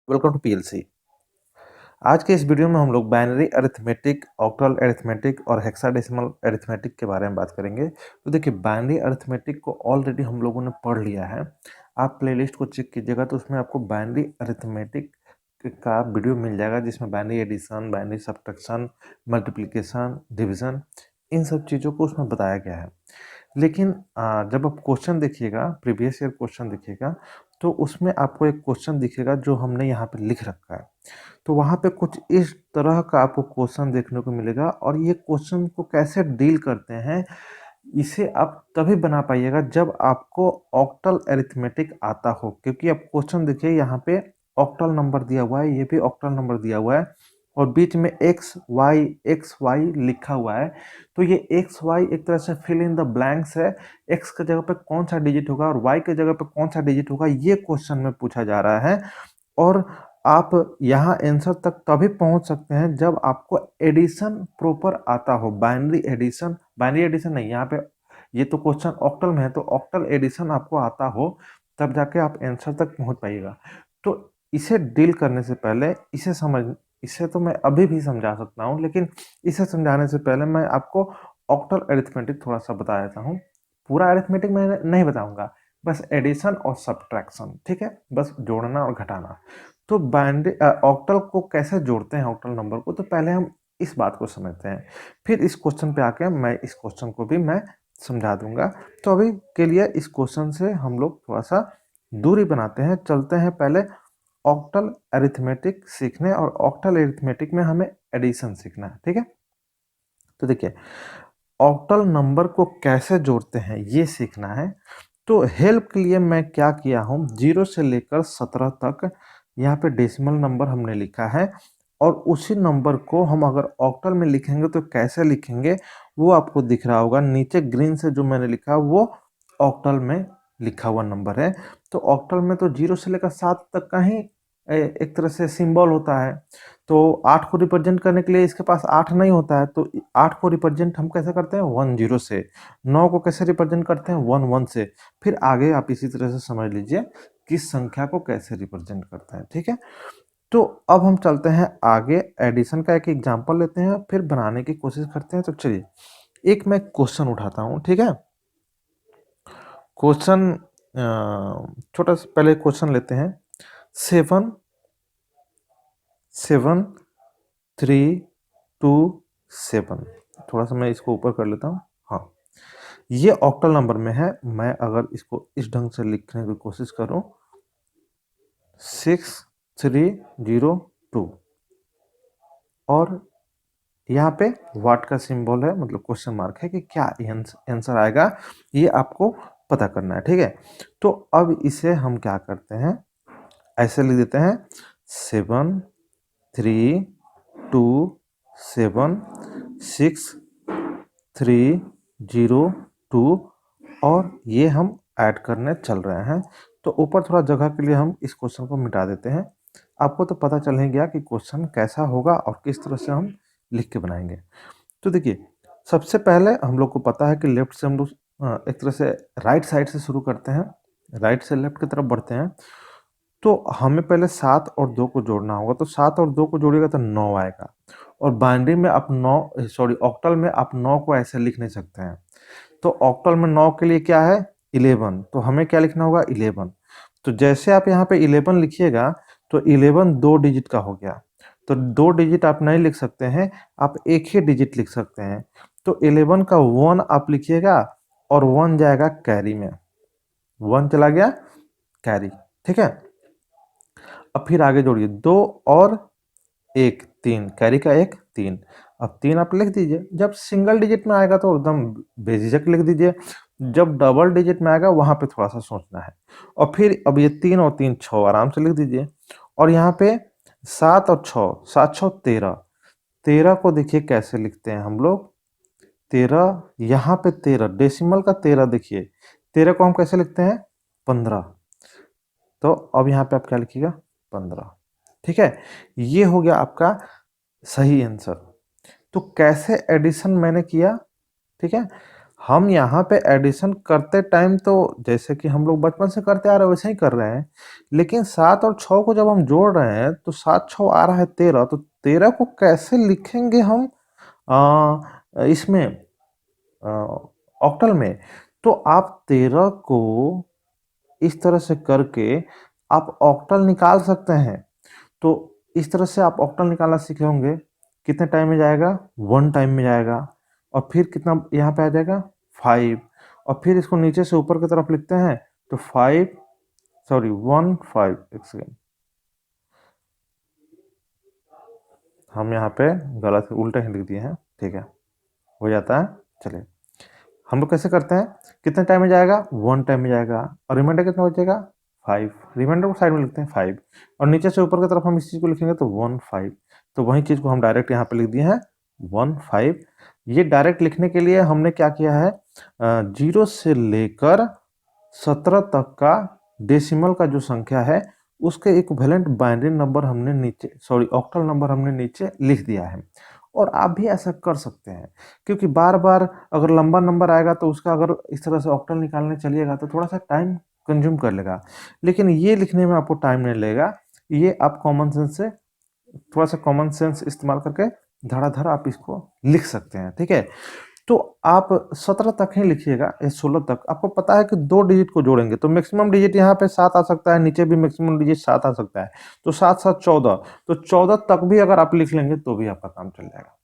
Welcome to PLC. आज के इस वीडियो में हम लोग बाइनरी अरिथमेटिक, ऑक्टल अरिथमेटिक और हेक्साडेसिमल अरिथमेटिक के बारे में बात करेंगे। तो देखिए, बाइनरी अरिथमेटिक को ऑलरेडी हम लोगों ने पढ़ लिया है। आप प्लेलिस्ट को चेक कीजिएगा तो उसमें आपको बाइनरी अरिथमेटिक का वीडियो मिल जाएगा, जिसमें binary addition, binary subtraction, multiplication, division, इन सब चीज़ों को उसमें बताया गया है। लेकिन जब आप क्वेश्चन देखिएगा, प्रीवियस ईयर क्वेश्चन देखिएगा, तो उसमें आपको एक क्वेश्चन दिखेगा जो हमने यहाँ पे लिख रखा है। तो वहाँ पे कुछ इस तरह का आपको क्वेश्चन देखने को मिलेगा, और ये क्वेश्चन को कैसे डील करते हैं, इसे आप तभी बना पाइएगा जब आपको ऑक्टल अरिथमेटिक आता हो। क्योंकि आप क्वेश्चन देखिए, यहाँ पे ऑक्टल नंबर दिया हुआ है, ये भी ऑक्टल नंबर दिया हुआ है, और बीच में एक्स वाई लिखा हुआ है। तो ये एक्स वाई एक तरह से फिल इन द ब्लैंक्स है। एक्स के जगह पे कौन सा डिजिट होगा और वाई के जगह पे कौन सा डिजिट होगा, ये क्वेश्चन में पूछा जा रहा है। और आप यहाँ आंसर तक तभी पहुंच सकते हैं जब आपको एडिशन प्रॉपर आता हो। बाइनरी एडिशन नहीं, यहाँ पे ये तो क्वेश्चन ऑक्टल में है, तो ऑक्टल एडिशन आपको आता हो, तब जाके आप आंसर तक पहुंच पाइएगा। तो इसे डील करने से पहले इसे तो मैं अभी भी समझा सकता हूँ, लेकिन इसे समझाने से पहले मैं आपको ऑक्टल अरिथमेटिक थोड़ा सा बता देता हूँ। पूरा अरिथमेटिक मैं नहीं बताऊंगा, बस एडिशन और सब्ट्रैक्शन, ठीक है, बस जोड़ना और घटाना। तो बाइनरी ऑक्टल को कैसे जोड़ते हैं, ऑक्टल नंबर को, तो पहले हम इस बात को समझते हैं, फिर इस क्वेश्चन पे आके मैं इस क्वेश्चन को भी मैं समझा दूंगा। तो अभी के लिए इस क्वेश्चन से हम लोग थोड़ा सा दूरी बनाते हैं, चलते हैं पहले ऑक्टल अरिथमेटिक सीखने, और ऑक्टल अरिथमेटिक में हमें एडिशन सीखना है, ठीक है। तो देखिए, ऑक्टल नंबर को कैसे जोड़ते हैं ये सीखना है। तो हेल्प के लिए मैं क्या किया हूँ, 0 से लेकर 17 तक यहाँ पे डेसिमल नंबर हमने लिखा है, और उसी नंबर को हम अगर ऑक्टल में लिखेंगे तो कैसे लिखेंगे वो आपको दिख रहा होगा। नीचे ग्रीन से जो मैंने लिखा वो ऑक्टल में लिखा हुआ नंबर है। तो ऑक्टल में तो 0 से लेकर 7 तक का ही एक तरह से सिंबल होता है। तो 8 को रिप्रेजेंट करने के लिए इसके पास 8 नहीं होता है, तो 8 को रिप्रेजेंट हम कैसे करते हैं, 10 से। 9 को कैसे रिप्रेजेंट करते हैं, 11 से। फिर आगे आप इसी तरह से समझ लीजिए किस संख्या को कैसे रिप्रेजेंट करते हैं, ठीक है। तो अब हम चलते हैं आगे, एडिशन का एक एग्जांपल लेते हैं, फिर बनाने की कोशिश करते हैं। तो चलिए, एक मैं क्वेश्चन उठाता हूँ, ठीक है। क्वेश्चन छोटा सा पहले क्वेश्चन लेते हैं। 7 7 3 2 7। थोड़ा सा मैं इसको ऊपर कर लेता हूँ। हाँ, ये ऑक्टल नंबर में है। मैं अगर इसको इस ढंग से लिखने की कोशिश करूँ, 6302, और यहाँ पे वाट का सिंबल है, मतलब क्वेश्चन मार्क है कि क्या आंसर आएगा, ये आपको पता करना है, ठीक है। तो अब इसे हम क्या करते हैं, ऐसे लिख देते हैं 7 3 2 7 6 3 0 2, और ये हम ऐड करने चल रहे हैं। तो ऊपर थोड़ा जगह के लिए हम इस क्वेश्चन को मिटा देते हैं। आपको तो पता चल ही गया कि क्वेश्चन कैसा होगा और किस तरह से हम लिख के बनाएंगे। तो देखिए, सबसे पहले हम लोग को पता है कि लेफ्ट से हम लोग एक तरह से राइट साइड से शुरू करते हैं, राइट से लेफ्ट की तरफ बढ़ते हैं। तो हमें पहले 7 और 2 को जोड़ना होगा। तो 7 और 2 को जोड़िएगा तो 9 आएगा। और बाइनरी में आप ऑक्टल में आप 9 को ऐसे लिख नहीं सकते हैं। तो ऑक्टल में 9 के लिए क्या है, 11। तो हमें क्या लिखना होगा, 11। तो जैसे आप यहाँ पे 11 लिखिएगा, तो 11 2 डिजिट का हो गया। तो 2 डिजिट आप नहीं लिख सकते हैं, आप एक ही डिजिट लिख सकते हैं। तो 11 का 1 आप लिखिएगा, और 1 जाएगा कैरी में, 1 चला गया कैरी, ठीक है। अब फिर आगे जोड़िए, 2 और 1 3, कैरी का 1 3। अब 3 आप लिख दीजिए। जब सिंगल डिजिट में आएगा तो एकदम बेझिझक लिख दीजिए, जब डबल डिजिट में आएगा वहां पे थोड़ा सा सोचना है। और फिर अब ये 3 और 3 6 आराम से लिख दीजिए। और यहाँ पे 7 और 6, 7 6 13। 13 को देखिए कैसे लिखते हैं हम लोग, 13, यहाँ पे 13 डेसिमल का 13, देखिए 13 को हम कैसे लिखते हैं, 15। तो अब यहाँ पे आप क्या लिखिएगा, 15, ठीक है। ये हो गया आपका सही आंसर। तो कैसे एडिशन मैंने किया, ठीक है। हम यहाँ पे एडिशन करते टाइम तो जैसे कि हम लोग बचपन से करते आ रहे हैं वैसे ही कर रहे हैं, लेकिन 7 और 6 को जब हम जोड़ रहे हैं तो 7 6 आ रहा है 13, तो 13 को कैसे लिखेंगे हम इसमें ऑक्टल में? तो आप 13 को इस तरह से करके आप ऑक्टल निकाल सकते हैं। तो इस तरह से आप ऑक्टल निकालना सीखे होंगे। कितने टाइम में जाएगा? 1 टाइम में जाएगा। और फिर कितना यहाँ पे आ जाएगा? 5। और फिर इसको नीचे से ऊपर की तरफ लिखते हैं तो 5 सॉरी 1 5 एक सेकेंड, हम यहाँ पे गलत उल्टे ही लिख दिए हैं, ठीक है, हो जाता है। चलिए हम लोग कैसे करते हैं, कितने टाइम में जाएगा? 1 टाइम में जाएगा। और रिमाइंडर कितना बचेगा? 5। रिमाइंडर को साइड में लिखते हैं 5, और नीचे से ऊपर की तरफ हम इस चीज़ को लिखेंगे तो 1 5। तो वही चीज़ को हम डायरेक्ट यहाँ पे लिख दिए हैं 1 5। ये डायरेक्ट लिखने के लिए हमने क्या किया है, 0 से लेकर 17 तक का डेसिमल का जो संख्या है उसके इक्विवेलेंट बाइनरी नंबर हमने नीचे सॉरी ऑक्टल नंबर हमने नीचे लिख दिया है। और आप भी ऐसा कर सकते हैं, क्योंकि बार बार अगर लंबा नंबर आएगा तो उसका अगर इस तरह से ऑक्टल निकालने चलिएगा तो थोड़ा सा टाइम कंज्यूम कर लेगा, लेकिन ये लिखने में आपको टाइम नहीं लगेगा। ये आप कॉमन सेंस से थोड़ा सा कॉमन सेंस इस्तेमाल करके धड़ाधड़ आप इसको लिख सकते हैं, ठीक है। तो आप 17 तक ही लिखिएगा या 16 तक। आपको पता है कि 2 डिजिट को जोड़ेंगे तो मैक्सिमम डिजिट यहाँ पे 7 आ सकता है, नीचे भी मैक्सिमम डिजिट 7 आ सकता है। तो 7 7 14, तो 14 तक भी अगर आप लिख लेंगे तो भी आपका काम चल जाएगा।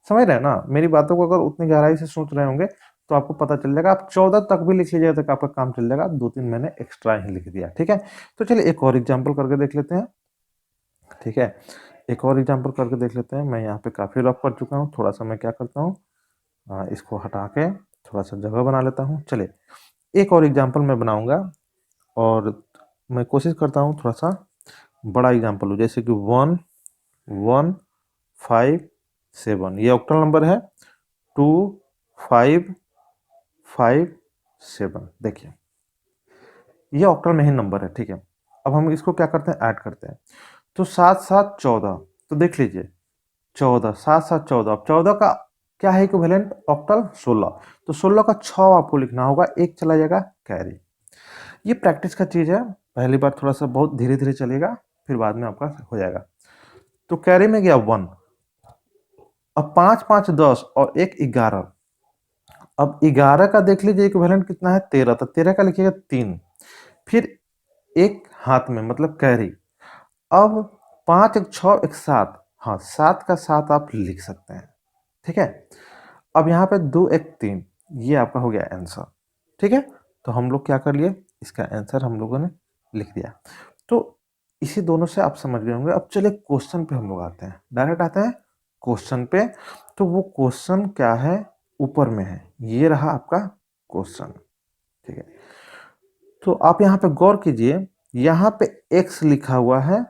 समझ रहे हैं ना मेरी बातों को? अगर उतनी गहराई से सोच रहे होंगे तो आपको पता चल जाएगा। आप 14 तक भी लिख लीजिएगा तो आपका काम चल जाएगा। 2 3 मैंने एक्स्ट्रा ही लिख दिया, ठीक है। तो चलिए एक और एग्जाम्पल करके देख लेते हैं, ठीक है। एक और एग्जाम्पल करके देख लेते हैं। मैं यहाँ पे काफ़ी रफ कर चुका हूँ, थोड़ा सा मैं क्या करता हूँ, इसको हटा के थोड़ा सा जगह बना लेता हूँ। चलिए एक और एग्जाम्पल मैं बनाऊंगा, और मैं कोशिश करता हूँ थोड़ा सा बड़ा एग्जाम्पल हो, जैसे कि 1 1 5 7, ये ऑक्टल नंबर है। 2 5 5 7, देखिए ये ऑक्टल में ही नंबर है, ठीक है। अब हम इसको क्या करते हैं, ऐड करते हैं। तो 7 7 14, तो देख लीजिए 14 7 7 14। अब 14 का क्या है इक्विवेलेंट ऑक्टल? 16। तो 16 का 6 आपको लिखना होगा, एक चला जाएगा कैरी। ये प्रैक्टिस का चीज़ है, पहली बार थोड़ा सा बहुत धीरे धीरे चलेगा, फिर बाद में आपका हो जाएगा। तो कैरी में गया 1। अब 5 5 10 और 1 11। अब 11 का देख लीजिए इक्विवेलेंट कितना है? 13। तो 13 का लिखिएगा 3, फिर एक हाथ में मतलब कैरी। अब 5 1 6 1 7, हाँ 7 का 7 आप लिख सकते हैं, ठीक है। अब यहाँ पे 2 1 3, ये आपका हो गया आंसर, ठीक है। तो हम लोग क्या कर लिए, इसका आंसर हम लोगों ने लिख दिया। तो इसी दोनों से आप समझ गए होंगे। अब चलिए क्वेश्चन पे हम लोग आते हैं, डायरेक्ट आते हैं क्वेश्चन पे। तो वो क्वेश्चन क्या है, ऊपर में है, ये रहा आपका क्वेश्चन, ठीक है। तो आप यहाँ पे गौर कीजिए, यहाँ पे x लिखा हुआ है,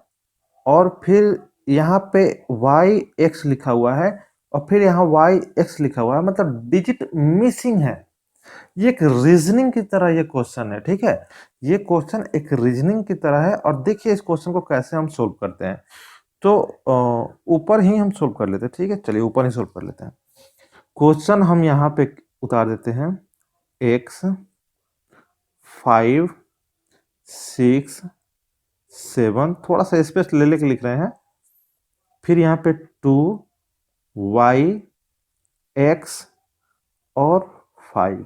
और फिर यहाँ पे वाई एक्स लिखा हुआ है, और फिर यहाँ वाई एक्स लिखा हुआ है, मतलब डिजिट मिसिंग है। ये एक रीजनिंग की तरह ये क्वेश्चन है, ठीक है। ये क्वेश्चन एक रीजनिंग की तरह है। और देखिए इस क्वेश्चन को कैसे हम सोल्व करते हैं। तो ऊपर ही हम सोल्व कर लेते हैं, ठीक है। चलिए ऊपर ही सोल्व कर लेते हैं। क्वेश्चन हम यहाँ पे उतार देते हैं, x 5 6 7, थोड़ा सा स्पेस ले लेके लिख रहे हैं। फिर यहाँ पे 2 y x और 5।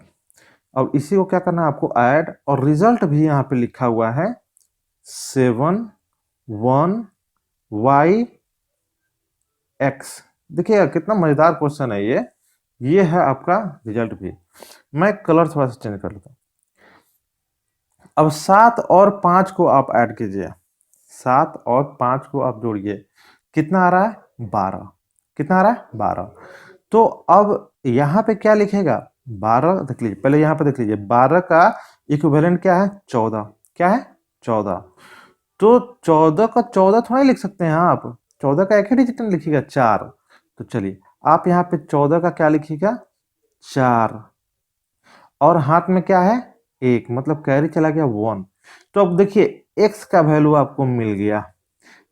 अब इसी को क्या करना है आपको, ऐड, और रिजल्ट भी यहाँ पे लिखा हुआ है 7 1 y x। देखिए कितना मजेदार क्वेश्चन है ये है आपका रिजल्ट भी। मैं कलर थोड़ा सा चेंज कर लेता हूँ। अब 7 और 5 को आप ऐड कीजिए, 7 और 5 को आप जोड़िए, कितना आ रहा है? 12। कितना आ रहा है? 12। तो अब यहाँ पे क्या लिखेगा? 12 देख लीजिए, पहले यहाँ पे देख लीजिए, 12 का इक्विवेलेंट क्या है? 14। क्या है? 14। तो 14 का 14 थोड़ा ही लिख सकते हैं आप, 14 का एक ही डिजिट में लिखिएगा 4। तो चलिए आप यहाँ पे 14 का क्या लिखिएगा? 4, और हाथ में क्या है? 1, मतलब कैरी चला गया 1। तो अब देखिए x का वैल्यू आपको मिल गया,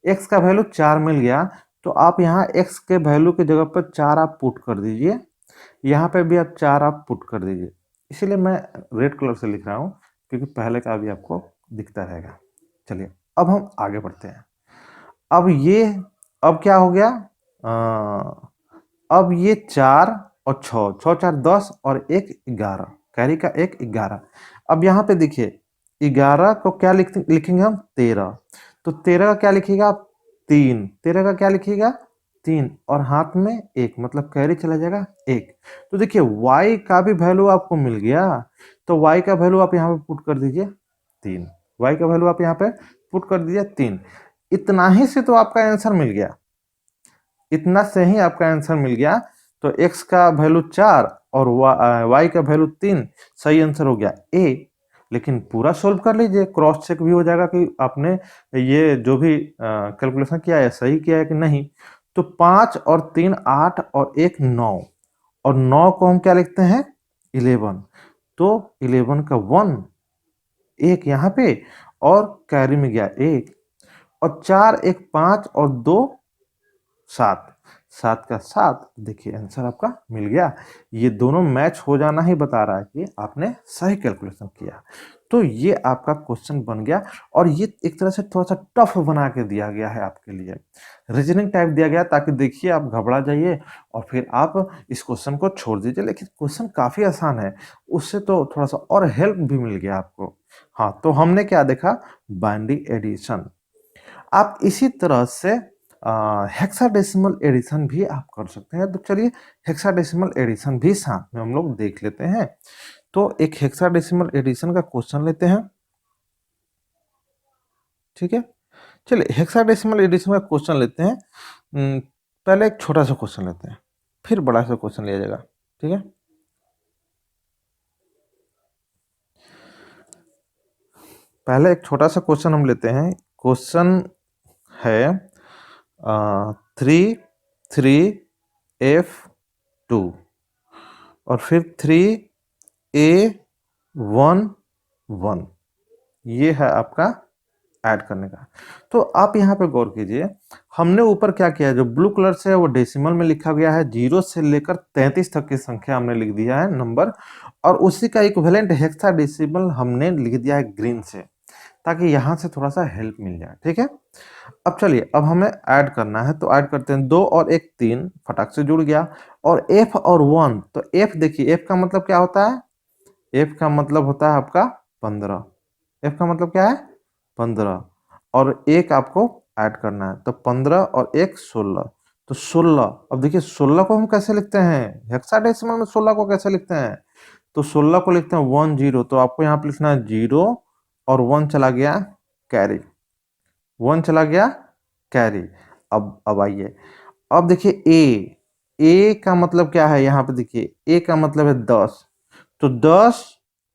x का वैल्यू 4 मिल गया। तो आप यहाँ x के वैल्यू की जगह पर 4 आप पुट कर दीजिए। यहाँ पे भी आप 4 आप पुट कर दीजिए, इसीलिए मैं रेड कलर से लिख रहा हूँ क्योंकि पहले का भी आपको दिखता रहेगा। चलिए अब हम आगे बढ़ते हैं। अब क्या हो गया, अब ये 4 और 6, 6 4 10 और 1 11, कैरी का 1 11। अब यहाँ पे देखिए 11 को क्या लिखेंगे हम 13, तो 13 का क्या लिखिएगा आप 3, 13 का क्या लिखिएगा 3 और हाथ में 1, मतलब कैरी चला जाएगा 1। तो देखिए y का भी वैल्यू आपको मिल गया, तो y का वैल्यू आप यहाँ पे पुट कर दीजिए 3, y का वैल्यू आप यहाँ पे पुट कर दीजिए 3। इतना ही से तो आपका आंसर मिल गया, इतना से ही आपका आंसर मिल गया। तो x का वैल्यू 4 और y का वैल्यू 3, सही आंसर हो गया ए। लेकिन पूरा सोल्व कर लीजिए, क्रॉस चेक भी हो जाएगा कि आपने ये जो भी कैलकुलेशन किया है सही किया है कि नहीं। तो 5 और 3 8 और 1 9, और 9 को हम क्या लिखते हैं 11, तो 11 का 1 1 यहाँ पे और कैरी में गया 1, और 4 1 5 और 2 7, 7 का 7। देखिए आंसर आपका मिल गया। ये दोनों मैच हो जाना ही बता रहा है कि आपने सही कैलकुलेशन किया। तो ये आपका क्वेश्चन बन गया, और ये एक तरह से थोड़ा सा टफ बना के दिया गया है आपके लिए, रीजनिंग टाइप दिया गया, ताकि देखिए आप घबरा जाइए और फिर आप इस क्वेश्चन को छोड़ दीजिए। लेकिन क्वेश्चन काफ़ी आसान है, उससे तो थोड़ा सा और हेल्प भी मिल गया आपको। हाँ, तो हमने क्या देखा, बाइनरी एडिशन। आप इसी तरह से हेक्साडेसिमल एडिशन भी आप कर सकते हैं। तो चलिए हेक्साडेसिमल एडिशन भी साथ में हम लोग देख लेते हैं। तो एक हेक्साडेसिमल एडिशन का क्वेश्चन लेते हैं, ठीक है। चलिए हेक्साडेसिमल एडिशन का क्वेश्चन लेते हैं। पहले एक छोटा सा क्वेश्चन लेते हैं, फिर बड़ा सा क्वेश्चन लिया जाएगा, ठीक है। पहले एक छोटा सा क्वेश्चन हम लेते हैं। क्वेश्चन है 3 3 F2 और फिर 3A1 1, ये है आपका ऐड करने का। तो आप यहाँ पे गौर कीजिए, हमने ऊपर क्या किया है, जो ब्लू कलर से है वो डेसिमल में लिखा गया है, 0 से लेकर 33 तक की संख्या हमने लिख दिया है नंबर, और उसी का इक्विवेलेंट हेक्साडेसिमल हमने लिख दिया है ग्रीन से, ताकि यहाँ से थोड़ा सा हेल्प मिल जाए, ठीक है। अब चलिए, अब हमें ऐड करना है, तो ऐड करते हैं। 2 और 1 3, फटाक से जुड़ गया। और F और 1, तो F देखिए, F का मतलब क्या होता है, F का मतलब होता है आपका 15। F का मतलब क्या है 15, और 1 आपको ऐड करना है, तो 15 और 1 16, तो 16। अब देखिए 16 को हम कैसे लिखते हैं, हेक्साडेसिमल में 16 को कैसे लिखते हैं, तो 16 को लिखते हैं 1 0, तो आपको यहाँ पे लिखना है 0 और 1 चला गया कैरी, 1 चला गया कैरी। अब आइए, अब देखिए ए का मतलब क्या है, यहाँ पे देखिए ए का मतलब है 10, तो 10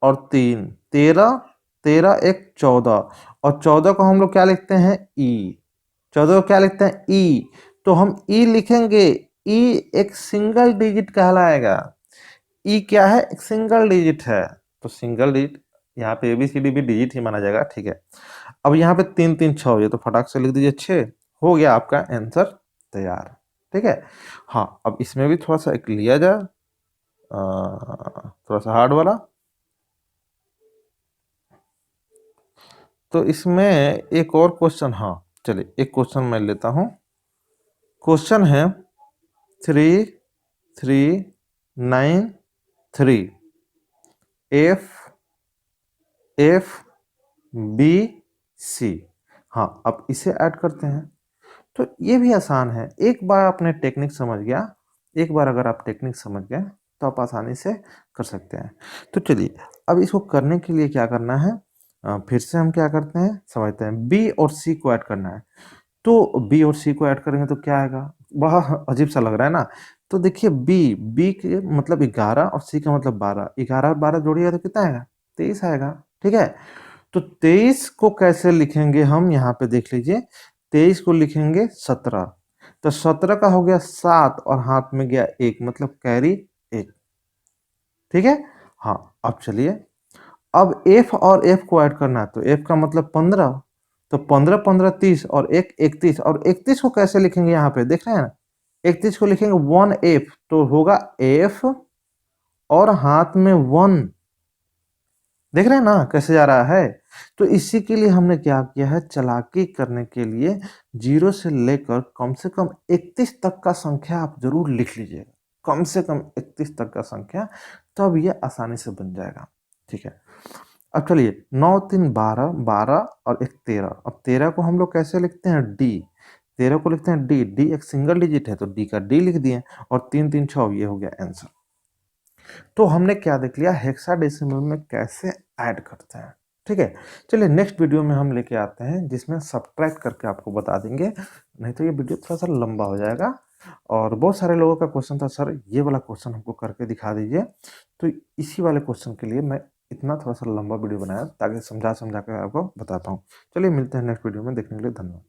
और 3 13, 13 1 14, और 14 को हम लोग क्या लिखते हैं ई, 14 को क्या लिखते हैं ई, तो हम ई लिखेंगे। ई एक सिंगल डिजिट कहलाएगा। ई क्या है, एक सिंगल डिजिट है, तो सिंगल डिजिट यहाँ पे ABCD भी डिजिट ही माना जाएगा, ठीक है। अब यहाँ पे 3 3 6 हो गया, तो फटाक से लिख दीजिए 6, हो गया आपका आंसर तैयार, ठीक है। हाँ, अब इसमें भी थोड़ा सा एक लिया जाए, थोड़ा सा हार्ड वाला। तो इसमें एक और क्वेश्चन, हाँ चलिए एक क्वेश्चन मैं लेता हूँ। क्वेश्चन है 3 3 9 3 F B C। हाँ, अब इसे ऐड करते हैं, तो ये भी आसान है। एक बार आपने टेक्निक समझ गया, एक बार अगर आप टेक्निक समझ गए तो आप आसानी से कर सकते हैं। तो चलिए, अब इसको करने के लिए क्या करना है, फिर से हम क्या करते हैं समझते हैं। बी और सी को ऐड करना है, तो बी और सी को ऐड करेंगे तो क्या आएगा, बड़ा अजीब सा लग रहा है ना। तो देखिए बी के मतलब 11 और सी का मतलब 12, 11 और 12 जोड़िएगा तो कितना आएगा 23 आएगा, ठीक है। तो 23 को कैसे लिखेंगे हम, यहाँ पे देख लीजिए, 23 को लिखेंगे 17, तो 17 का हो गया 7 और हाथ में गया 1, मतलब कैरी 1, ठीक है। हाँ, अब चलिए, अब F और F को ऐड करना है, तो F का मतलब 15, तो 15 15 30 और 1 31, और 31 को कैसे लिखेंगे, यहाँ पे देख रहे हैं ना, 31 को लिखेंगे 1F तो होगा F और हाथ में 1। देख रहे हैं ना कैसे जा रहा है। तो इसी के लिए हमने क्या किया है, चालाकी करने के लिए 0 से लेकर कम से कम 31 तक का संख्या आप जरूर लिख लीजिएगा, कम से कम 31 तक का संख्या, तब ये आसानी से बन जाएगा। ठीक है, अब चलिए 9 3 12, 12 और एक 13। अब 13 को हम लोग कैसे लिखते हैं, डी। 13 को लिखते हैं डी, डी एक सिंगल डिजिट है तो डी का डी लिख दिए, और 3 3 6 ये हो गया आंसर। तो हमने क्या देख लिया, हेक्साडेसिमल में कैसे ऐड करते हैं। ठीक है, चलिए नेक्स्ट वीडियो में हम लेके आते हैं जिसमें सब्ट्रैक्ट करके आपको बता देंगे, नहीं तो ये वीडियो थोड़ा सा लंबा हो जाएगा। और बहुत सारे लोगों का क्वेश्चन था, सर ये वाला क्वेश्चन हमको करके दिखा दीजिए, तो इसी वाले क्वेश्चन के लिए मैं इतना थोड़ा सा लंबा वीडियो बनाया ताकि समझा समझा कर आपको बताता हूँ। चलिए मिलते हैं नेक्स्ट वीडियो में, देखने के लिए धन्यवाद।